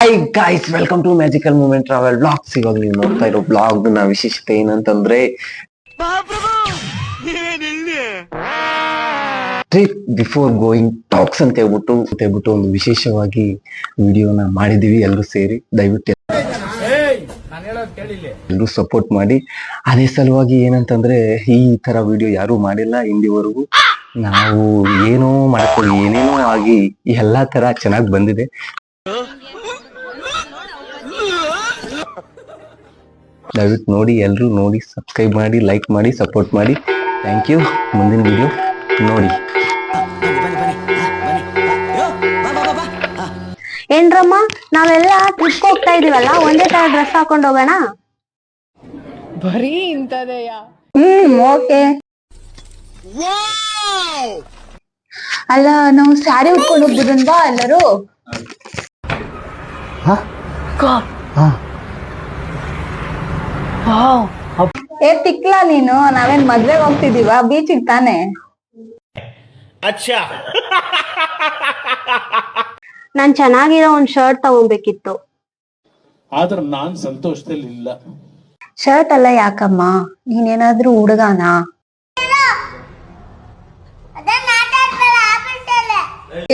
Hi guys, welcome to magical moment travel blogs. ಇವಾಗ ನೀವು ನೋಡ್ತಾ ಇರೋ ಬ್ಲಾಗ್ ನ ವಿಶೇಷತೆ ಏನಂತಂದ್ರೆ ಟ್ರಿಪ್ ಬಿಫೋರ್ ಗೋಯಿಂಗ್ ಟಾಕ್ಸ್ ಅಂತ ಹೇಳ್ಬಿಟ್ಟು ಒಂದು ವಿಶೇಷವಾಗಿ ವಿಡಿಯೋನ ಮಾಡಿದೀವಿ. ಎಲ್ಲರೂ ಸೇರಿ ದಯವಿಟ್ಟು ಎಲ್ಲರೂ ಸಪೋರ್ಟ್ ಮಾಡಿ. ಅದೇ ಸಲುವಾಗಿ ಏನಂತಂದ್ರೆ ಈ ತರ ವಿಡಿಯೋ ಯಾರು ಮಾಡಿಲ್ಲ ಇಂದಿವರೆಗೂ. ನಾವು ಏನೋ ಮಾಡ್ಕೊಳ್ಳಿ ಏನೇನೋ ಆಗಿ ಎಲ್ಲಾ ತರ ಚೆನ್ನಾಗಿ ಬಂದಿದೆ. ದಯವಿಟ್ಟು ನೋಡಿ, ಎಲ್ಲರೂ ನೋಡಿ, ಸಬ್ಸ್ಕ್ರೈಬ್ ಮಾಡಿ, ಲೈಕ್ ಮಾಡಿ, ಸಪೋರ್ಟ್ ಮಾಡಿ. Thank you. ಮುಂದಿನ ವಿಡಿಯೋ ನೋಡಿ. ಏನ್ರಮ್ಮ, ನಾವೆಲ್ಲ ಟ್ರಿಪ್ ಹೋಗ್ತಾ ಇದೀವಲ್ಲ, ಒಂದೇ ತರ ಡ್ರೆಸ್ ಹಾಕೊಂಡ್ ಹೋಗೋಣ. ಬರೀ ಇಂತದೆಯ? ಓಕೆ. ಅಲ್ಲ, ನಾವು ಸ್ಯಾರಿ ಉಟ್ಕೊಂಡು ಹೋಗ್ಬೋದಲ್ವಾ ಎಲ್ಲರೂ? ಏ ತಿಕ್ಲಾ ನೀನು, ನಾವೇನ್ ಮದ್ವೆಗೆ ಹೋಗ್ತಿದೀವ? ಬೀಚಿಗೆ ತಾನೆ. ನಾನ್ ಚೆನ್ನಾಗಿರೋ ಒಂದ್ ಶರ್ಟ್ ತಗೊಂಡ್ಬೇಕಿತ್ತು, ಆದ್ರೆ ನಾನ್ ಸಂತೋಷದಲ್ಲಿ ಇಲ್ಲ. ಶರ್ಟ್ ಅಲ್ಲ ಯಾಕಮ್ಮ, ನೀನೇನಾದ್ರೂ ಹುಡುಗಾನ?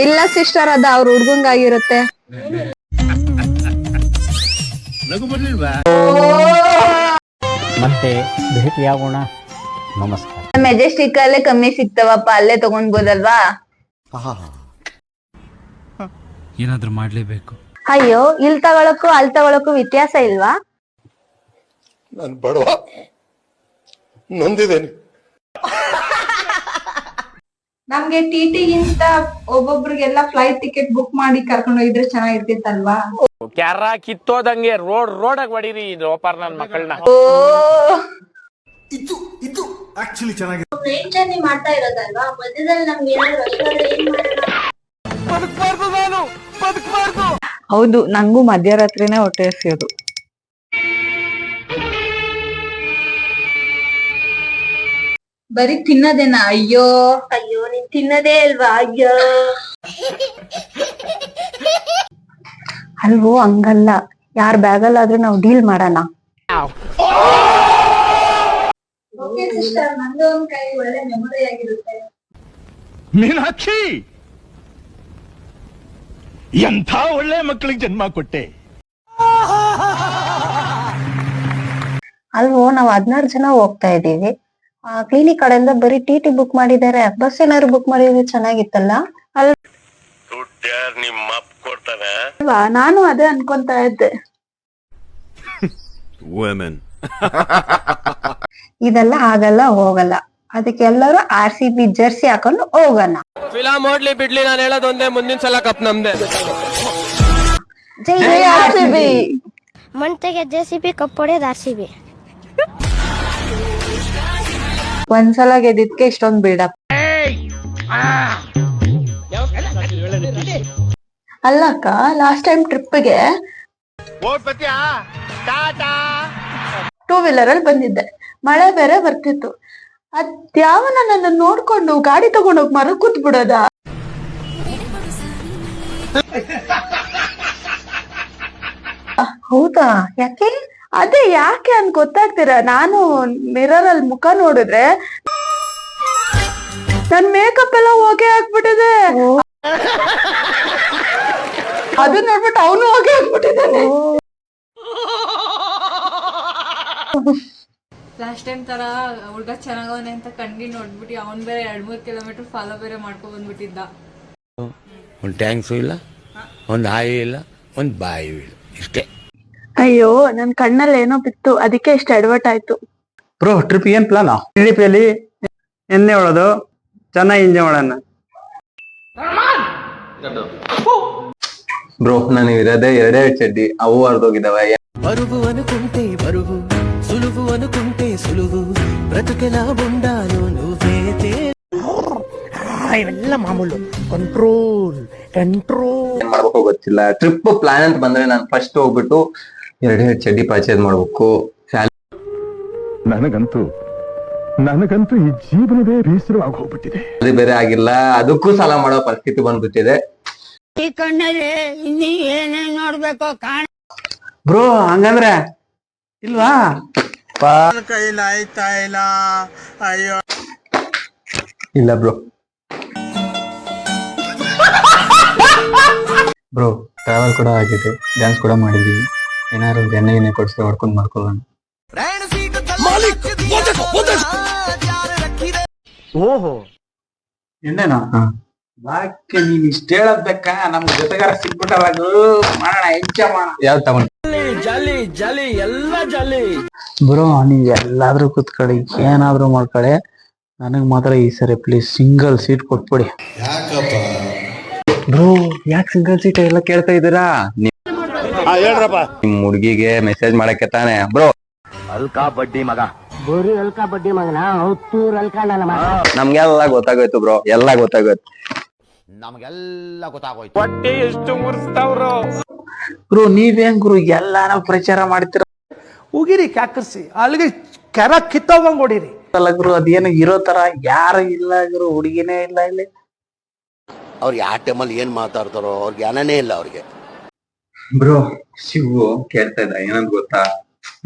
ಇಲ್ಲ ಸಿಸ್ಟರ್, ಅದ ಅವ್ರ ಹುಡ್ಗಂಗಾಗಿರುತ್ತೆ. ಮತ್ತೆ ಭೇಟಿಯಾಗೋಣ. ನಮಸ್ಕಾರ. ಮೆಜೆಸ್ಟಿಕ್ ಅಲ್ಲೇ ಕಮ್ಮಿ ಸಿಗ್ತಾವಪ್ಪ, ಅಲ್ಲೇ ತಗೊಂಡ್ಬೋದಲ್ವಾ? ಏನಾದ್ರೂ ಮಾಡ್ಲೇಬೇಕು. ಅಯ್ಯೋ, ಇಲ್ ತಗೊಳಕ್ಕೂ ಅಲ್ಲಿ ತಗೊಳಕ್ಕೂ ವ್ಯತ್ಯಾಸ ಇಲ್ವಾ? ನಾನು ಬಡವ, ನೊಂದಿದ್ದೇನೆ. ನಮ್ಗೆ ಟಿಟಿಗಿಂತ ಒಬ್ಬೊಬ್ರಿಗೆಲ್ಲ ಫ್ಲೈಟ್ ಟಿಕೆಟ್ ಬುಕ್ ಮಾಡಿ ಕರ್ಕೊಂಡು ಹೋಗಿದ್ರೆ ಚೆನ್ನಾಗಿರ್ತಿತ್ತಲ್ವಾ? ಕ್ಯಾರ ಕಿತ್ತೋದಂಗೆ ರೋಡಾಗ ಹೊಡೀರಿ ಲೋಪಾರ್ ನನ್ ಮಕ್ಕಳನ್ನ. ಮಾಡ್ತಾ ಇರೋದಲ್ವಾ, ಮಧ್ಯದಲ್ಲಿ ನಮ್ಗೆ ಹೌದು, ನಂಗೂ ಮಧ್ಯರಾತ್ರಿನೇ ಹೊಟ್ಟೆ ಹಸಿಯೋದು. ಬರೀ ತಿನ್ನೋದೇನಾ? ಅಯ್ಯೋ ಅಯ್ಯೋ, ನೀನ್ ತಿನ್ನದೇ ಅಲ್ವಾ? ಅಯ್ಯೋ ಅಲ್ವೋ, ಹಂಗಲ್ಲ, ಯಾರ್ ಬ್ಯಾಗಲ್ಲಾದ್ರೂ ನಾವು ಡೀಲ್ ಮಾಡೋಣ. ನಂದು ಒಂದ್ ಕೈ ಒಳ್ಳೆ ಮೆಮೊರಿ ಆಗಿರುತ್ತೆ. ಮೀನಾಕ್ಷಿ, ಎಂಥ ಒಳ್ಳೆ ಮಕ್ಕಳಿಗೆ ಜನ್ಮ ಕೊಟ್ಟೆ. ಅಲ್ವೋ, ನಾವ್ 16 ಜನ ಹೋಗ್ತಾ ಇದೀವಿ. ಕ್ಲಿನಿಕ್ ಕಡೆಯಿಂದ ಬರೀ ಟಿಟಿ ಬುಕ್ ಮಾಡಿದ್ದಾರೆ. ಬಸ್ ಏನಾದ್ರು ಬುಕ್ ಮಾಡಿದ್ರೆ ಚೆನ್ನಾಗಿತ್ತಲ್ಲ ಅಲ್ವಾ? ನಾನು ಅದೇ ಅನ್ಕೊಂತಾ ಇದ್ದೆ. ಇದೆಲ್ಲ ಆಗಲ್ಲ, ಹೋಗಲ್ಲ. ಅದಕ್ಕೆ ಎಲ್ಲರೂ RCB ಜರ್ಸಿ ಹಾಕೊಂಡು ಹೋಗೋಣ. ಫಿಲಂ ಓಡ್ಲಿ ಬಿಡ್ಲಿ, ನಾನು ಹೇಳೋದೊಂದೇ, ಮುಂದಿನ ಸಲ ಕಪ್ ನಮ್ದೆ. ಜೈ RCB. ಮಂಟೆಗೆ JCB ಕಪ್ ಹೊಡೆಯೋದು RCB. ಒಂದ್ಸಲ ಗೆದ್ದಿದ್ಕೆ ಇಷ್ಟೊಂದ್ ಬಿಲ್ಡಪ್. ಅಲ್ಲಕ್ಕ, ಲಾಸ್ಟ್ ಟೈಮ್ ಟ್ರಿಪ್ಗೆ 2 ವೀಲರ್ ಅಲ್ಲಿ ಬಂದಿದ್ದೆ. ಮಳೆ ಬೇರೆ ಬರ್ತಿತ್ತು. ಅದ್ಯಾವನ ನನ್ನ ನೋಡ್ಕೊಂಡು ಗಾಡಿ ತಗೊಂಡೋಗಿ ಮರ ಕೂತ್ ಬಿಡೋದ. ಹೌದಾ? ಯಾಕೆ? ಅದೇ ಯಾಕೆ ಅಂತ ಗೊತ್ತಾಗ್ತೀರಾ? ನಾನು ಮಿರರ್ ಅಲ್ಲಿ ಮುಖ ನೋಡಿದ್ರೆ ನನ್ ಮೇಕಪ್ ಎಲ್ಲ ಹೋಗಿ ಹಾಕ್ಬಿಟ್ಟಿದೆ. ಅದು ನೋಡ್ಬಿಟ್ಟು ಅವನು ಹೋಗಿ ಹಾಕ್ಬಿಟ್ಟಿದ್ದಾನೆ. ಲಾಸ್ಟ್ ಟೈಮ್ ತರ ಹುಡ್ಗ ಚೆನ್ನಾಗವನೆ ಅಂತ ಕಣ್ಗಿ ನೋಡ್ಬಿಟ್ಟು ಅವನ್ ಬೇರೆ 2-3 ಕಿಲೋಮೀಟರ್ ಫಾಲೋ ಬೇರೆ ಮಾಡ್ಕೊ ಬಂದ್ಬಿಟ್ಟಿದ್ದ. ಒಂದು ಟ್ಯಾಂಕ್ಸು ಇಲ್ಲ, ಒಂದು ಹಾಯಿ ಇಲ್ಲ, ಒಂದು ಬಾಯಿ ಇಲ್ಲ, ಇಷ್ಟೇ. ಅಯ್ಯೋ, ನನ್ ಕಣ್ಣಲ್ಲಿ ಏನೋ ಬಿತ್ತು, ಅದಕ್ಕೆ ಇಷ್ಟ ಎಡವಟ್ ಆಯ್ತು. ಬ್ರೋ, ಟ್ರಿಪ್ ಏನ್ ಪ್ಲಾನ್? ಟ್ರಿಪಿಯಲ್ಲಿ ಎಣ್ಣೆ ಹೊಡೋದು, ಚೆನ್ನಾಗಿ ಎಂಜಾಯ್ ಮಾಡೋಣ. ಬ್ರೋ, ನಾನು ಇರೋದೇ 2 ಚಡ್ಡಿ, ಅವು ಹರಿದೋಗಿದಾವೆ. ಬರುವು ಅನುకుంటే ಬರುವು, ಸುಲುವು ಅನುకుంటే ಸುಲುವು, ಬ್ರತುಕೆಲ ಬುಂಡಾನು నువ్వేతే. ಇವೆಲ್ಲ ಮಾಮೂಲು. ಕಂಟ್ರೋಲ್ ಏನ್ ಮಾಡ್ಬೇಕು ಗೊತ್ತಿಲ್ಲ. ಟ್ರಿಪ್ ಪ್ಲಾನ್ ಅಂತ ಬಂದ್ರೆ ನಾನು ಫಸ್ಟ್ ಹೋಗ್ಬಿಟ್ಟು 2 ಚಡ್ಡಿ ಪರ್ಚೇಸ್ ಮಾಡ್ಬೇಕು. ನನಗಂತೂ ಈ ಜೀವನವೇ ಬೇಸರವಾಗಿ ಹೋಗ್ಬಿಟ್ಟಿದೆ. ಅದು ಬೇರೆ ಆಗಿಲ್ಲ, ಅದಕ್ಕೂ ಸಾಲ ಮಾಡೋ ಪರಿಸ್ಥಿತಿ ಬಂದ್ಬಿಟ್ಟಿದೆ. ಈ ಕಣ್ಣಲ್ಲಿ ಇನ್ನೀ ಏನೇನ್ ನೋಡ್ಬೇಕೋ ಕಾಣ. ಬ್ರೋ ಹಂಗಂದ್ರೆ ಇಲ್ವಾ? ಇಲ್ಲ ಬ್ರೋ. ಬ್ರೋ ಟ್ರಾವೆಲ್ ಕೂಡ ಆಗಿದೆ, ಡ್ಯಾನ್ಸ್ ಕೂಡ ಮಾಡಿದೀವಿ. ಏನಾದ್ರು ಎಣ್ಣೆ ಕೊಡ್ಸಿ ಹೊಡ್ಕೊಂಡ್ ಮಾಡ್ಕೊಳ್ಳೋಣ. ಓಹೋ ಎಣ್ಣೆನಾ? ಯಾಕೆ ನೀನ್ ಇಷ್ಟ ಹೇಳಬೇಕಾ? ನಮ್ ಜೊತೆಗಾರ ಸಿಕ್ಬಿಟ್ಟಲ್ಲ, ಮಾಡೋಣ ಎಂಜಾಯ್ ಮಾಡೋಣ. ಯಾವ್ದು ತಗೊಂಡ್ ಜಾಲಿ ಜಾಲಿ ಎಲ್ಲ ಜಾಲಿ. ಬ್ರೋ ನೀವ್ ಎಲ್ಲಾದ್ರೂ ಕೂತ್ಕೊಳ್ಳಿ, ಏನಾದ್ರೂ ಮಾಡ್ಕೊಳ್ಳಿ, ನನಗ್ ಮಾತ್ರ ಈ ಸರಿ ಪ್ಲೀಸ್ ಸಿಂಗಲ್ ಸೀಟ್ ಕೊಟ್ಬಿಡಿ. ಬ್ರೋ ಯಾಕೆ ಸಿಂಗಲ್ ಸೀಟ್ ಎಲ್ಲ ಕೇಳ್ತಾ ಇದ್ದೀರಾ? ನಿಮ್ ಹುಡ್ಗಿಗೆ ಮೆಸೇಜ್ ಮಾಡಕ್ಕೆ ತಾನೆ ಬ್ರೋ. ಅಲ್ಕಾ ಬಡ್ಡಿ ಮಗ. ನಮ್ಗೆಲ್ಲ ಗೊತ್ತಾಗೋಯ್ತು ಬ್ರೋ, ಎಲ್ಲ ಗೊತ್ತಾಗೋಯ್ತು. ನಮಗೆಲ್ಲ ಗೊತ್ತಾಗೋಯ್ತು. ಹೊಟ್ಟೆ ಎಷ್ಟು ಮುರಿಸ್ತಾವ್ರು. ಗುರು ನೀವೇನ್ ಗುರು ಎಲ್ಲಾನ ಪ್ರಚಾರ ಮಾಡ್ತೀರ? ಉಗಿರಿ ಕ್ಯಾಕರ್ಸಿ ಅಲ್ಲಿಗೆ ಕೆರ ಕಿತ್ತೋಗಂಗ್ ಹೊಡಿರಿ. ಅಲ್ಲ ಗುರು, ಅದೇನು ಇರೋ ತರ ಯಾರು ಇಲ್ಲ ಗುರು, ಹುಡುಗಿನೇ ಇಲ್ಲ ಇಲ್ಲಿ. ಅವ್ರು ಯಾವ ಟೈಮಲ್ಲಿ ಏನ್ ಮಾತಾಡ್ತಾರೋ ಅವ್ರಿಗೆ ಜ್ಞಾನನೇ ಇಲ್ಲ ಅವ್ರಿಗೆ. ಬ್ರೋ ಶಿವು ಕೇಳ್ತಾ ಇದ್ದ ಏನಂತ ಗೊತ್ತಾ,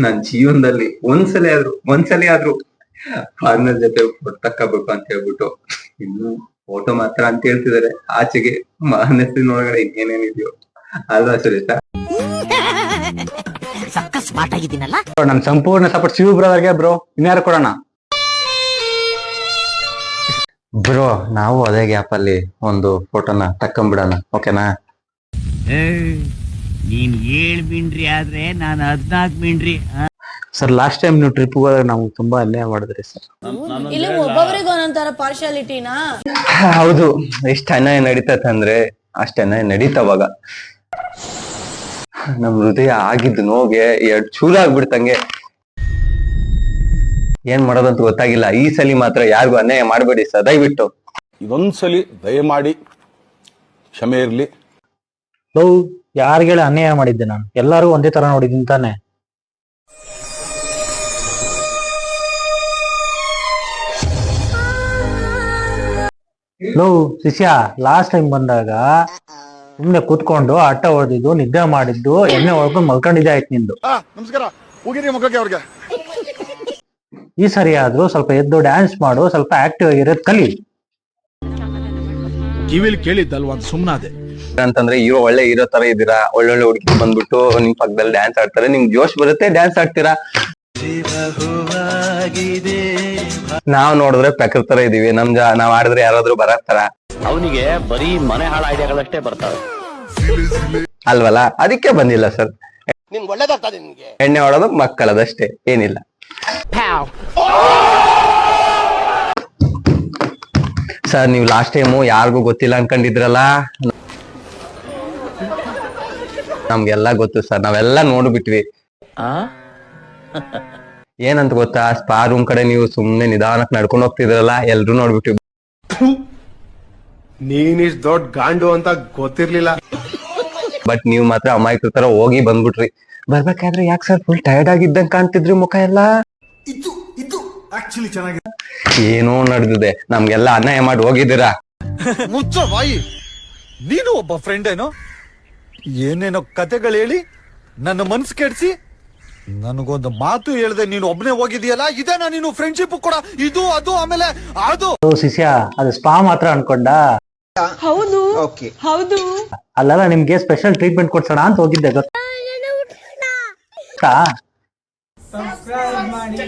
ನನ್ ಜೀವನದಲ್ಲಿ ಒಂದ್ಸಲಿ ಆದ್ರೂ ಫಾರ್ನರ್ ಜೊತೆ ಫೋಟೋ ತಕ್ಕಬೇಕು ಅಂತ ಹೇಳ್ಬಿಟ್ಟು, ಇನ್ನು ಫೋಟೋ ಮಾತ್ರ ಅಂತ ಹೇಳ್ತಿದಾರೆ, ಆಚೆಗೆ ಮನಸ್ಸಿನ ಒಳಗಡೆ ಏನೇನಿದೆಯೋ ಅಲ್ವಾ ಸುರೇಶ? ನನ್ ಸಂಪೂರ್ಣ ಸಪೋರ್ಟ್ ಶಿವ ಬ್ರದರ್ಗೆ ಬ್ರೋ. ಇನ್ಯಾರು ಕೊಡೋಣ? ಬ್ರೋ ನಾವು ಅದೇ ಗ್ಯಾಪ್ ಅಲ್ಲಿ ಒಂದು ಫೋಟೋನ ತಕ್ಕೊಂಡ್ಬಿಡೋಣ, ಓಕೆನಾ? ನೀನ್ 7 ಮಿಂಡ್ರಿ ಆದ್ರೆ ನಾನು 14 ಮಿಂಡ್ರಿ. ಸರ್ ಲಾಸ್ಟ್ ಟೈಮ್ ನೀವು ಟ್ರಿಪ್ ಹೋದಾಗ ನಾವು ತುಂಬಾ ಅನ್ಯಾಯ ಮಾಡಿದ್ರಿ ಸರ್. ಇಲ್ಲಿ ಒಬ್ಬೊಬ್ರಿಗೆ ಒಂದೊಂದರ ಪಾರ್ಶಾಲಿಟಿನಾ? ಹೌದು, ಎಷ್ಟು ಅನ್ಯಾಯ ನಡೀತಂದ್ರೆ ಅಷ್ಟು ಅನ್ಯಾಯ ನಡೀತವಾಗ. ನಮ್ ಹೃದಯ ಆಗಿದ್ದು ನೋಗೆ 2 ಚೂರ ಆಗ್ಬಿಡ್ತಂಗೆ. ಏನ್ ಮಾಡೋದಂತ ಗೊತ್ತಾಗಿಲ್ಲ. ಈ ಸಲಿ ಮಾತ್ರ ಯಾರಿಗೂ ಅನ್ಯಾಯ ಮಾಡ್ಬೇಡಿ ಸರ್, ದಯವಿಟ್ಟು. ಇದೊಂದ್ಸಲಿ ದಯಮಾಡಿ ಕ್ಷಮೆ ಇರ್ಲಿ. ಯಾರಿಗೆಲ್ಲ ಅನ್ಯಾಯ ಮಾಡಿದ್ದೆ ನಾನು? ಎಲ್ಲಾರು ಒಂದೇ ತರ ನೋಡಿದ್ದೀನಿ ತಾನೆ. ಶಿಷ್ಯ ಲಾಸ್ಟ್ ಟೈಮ್ ಬಂದಾಗ ಸುಮ್ನೆ ಕೂತ್ಕೊಂಡು ಆಟ ಹೊಡೆದಿದ್ದು, ನಿದ್ದೆ ಮಾಡಿದ್ದು, ಎಣ್ಣೆ ಹೊಡ್ಕೊಂಡು ಮಲ್ಕೊಂಡಿದ್ದೆ ಆಯ್ತು ನಿಂದು. ನಮಸ್ಕಾರ ಹೋಗಿರಿ ಮುಖಕ್ಕೆ ಅವ್ರಿಗೆ. ಈ ಸರಿ ಆದ್ರೂ ಸ್ವಲ್ಪ ಎದ್ದು ಡ್ಯಾನ್ಸ್ ಮಾಡು, ಸ್ವಲ್ಪ ಆಕ್ಟಿವ್ ಆಗಿರೋದ್ ಕಲಿ. ಕಿವಿಲ್ ಕೇಳಿದ್ದಲ್ವಾ ಅಂತ ಸುಮ್ನಾದೆ. ಅಂತಂದ್ರೆ ಒಳ್ಳೆ ಹೀರೋ ತರ ಇದ್ದೀರಾ, ಒಳ್ಳೊಳ್ಳೆ ಹುಡುಗಿ ಬಂದ್ಬಿಟ್ಟು ನಿಮ್ ಪಕ್ಕದಲ್ಲಿ ಡ್ಯಾನ್ಸ್ ಆಡ್ತಾರೆ, ನಿಮ್ಗೆ ಜೋಶ್ ಬರುತ್ತೆ, ಡ್ಯಾನ್ಸ್ ಆಡ್ತೀರಾ. ನಾವ್ ನೋಡಿದ್ರೆ ಪೆಕರ್ ತರ ಇದೀವಿ, ನಾವ್ ಆಡಿದ್ರೆ ಯಾರಾದ್ರೂ ಬರತ್ತಾರ. ಅವನಿಗೆ ಬರೀ ಮನೆ ಹಾಳ ಐಡಿಯಾಗಳಷ್ಟೇ ಬರ್ತಾವೆ ಅಲ್ವಲ್ಲ, ಅದಕ್ಕೆ ಬಂದಿಲ್ಲ ಸರ್. ನಿನ್ಗೆ ಒಳ್ಳೇದಾಗ್ತದೆ. ನಿನ್ಗೆ ಎಣ್ಣೆ ಹೊಡೋದು ಮಕ್ಕಳದಷ್ಟೇ, ಏನಿಲ್ಲ. ಸರ್ ನೀವು ಲಾಸ್ಟ್ ಟೈಮು ಯಾರಿಗೂ ಗೊತ್ತಿಲ್ಲ ಅನ್ಕೊಂಡಿದ್ರಲ್ಲ, ನಮ್ಗೆಲ್ಲ ಗೊತ್ತು ಸರ್, ನಾವೆಲ್ಲ ನೋಡ್ಬಿಟ್ವಿ. ಏನಂತ ಗೊತ್ತಾ, ಸ್ಪಾ ರೂಮ್ ಕಡೆ ನೀವು ಸುಮ್ನೆ ನಿಧಾನಕ್ಕೆ ನಡ್ಕೊಂಡು ಹೋಗ್ತಿದ್ರಲ್ಲ, ಎಲ್ರು ನೋಡ್ಬಿಟ್ವಿ. ನೀನಿಷ್ಟು ದೊಡ್ಡ ಗಾಂಡು ಅಂತ ಗೊತ್ತಿರ್ಲಿಲ್ಲ. ಬಟ್ ನೀವು ಮಾತ್ರ ಅಮಾಯಕರ ತರ ಹೋಗಿ ಬಂದ್ಬಿಟ್ರಿ. ಬರ್ಬೇಕಾದ್ರೆ ಯಾಕೆ ಸರ್ ಫುಲ್ ಟಯರ್ಡ್ ಆಗಿದ್ದಂಗೆ ಕಾಣ್ತಿದ್ರಿ ಮುಖ ಎಲ್ಲ? ಏನೋ ನಡೆದಿದೆ, ನಮ್ಗೆಲ್ಲ ಅನ್ಯಾಯ ಮಾಡಿ ಹೋಗಿದ್ದೀರಾ. ಮುಚ್ಚ ಬಾಯಿ, ನೀನು ಒಬ್ಬ ಫ್ರೆಂಡ್ ಏನೋ ಏನೇನೋ ಕತೆಗಳು ಹೇಳಿ ನನ್ನ ಮನ್ಸು ಕೆಡ್ಸಿ ನನಗೊಂದು ಮಾತು ಹೇಳ್ದೆ ನೀನು ಒಬ್ನೇ ಹೋಗಿದೀಯಲ್ಲ, ಇದೇನಾ ನೀನು ಫ್ರೆಂಡ್ಶಿಪ್ ಕೂಡ? ಇದು ಅದು ಆಮೇಲೆ ಅದು ಶಿಷ್ಯ ಅದು ಸ್ಪಾ ಮಾತ್ರ ಅನ್ಕೊಂಡ? ಹೌದು ಹೌದು. ಅಲ್ಲೆಲ್ಲ ನಿಮ್ಗೆ ಸ್ಪೆಷಲ್ ಟ್ರೀಟ್ಮೆಂಟ್ ಕೊಡ್ಸೋಣ ಅಂತ ಹೋಗಿದ್ದೆ, ಗೊತ್ತಾ? ಸಬ್ಸ್ಕ್ರೈಬ್ ಮಾಡಿ.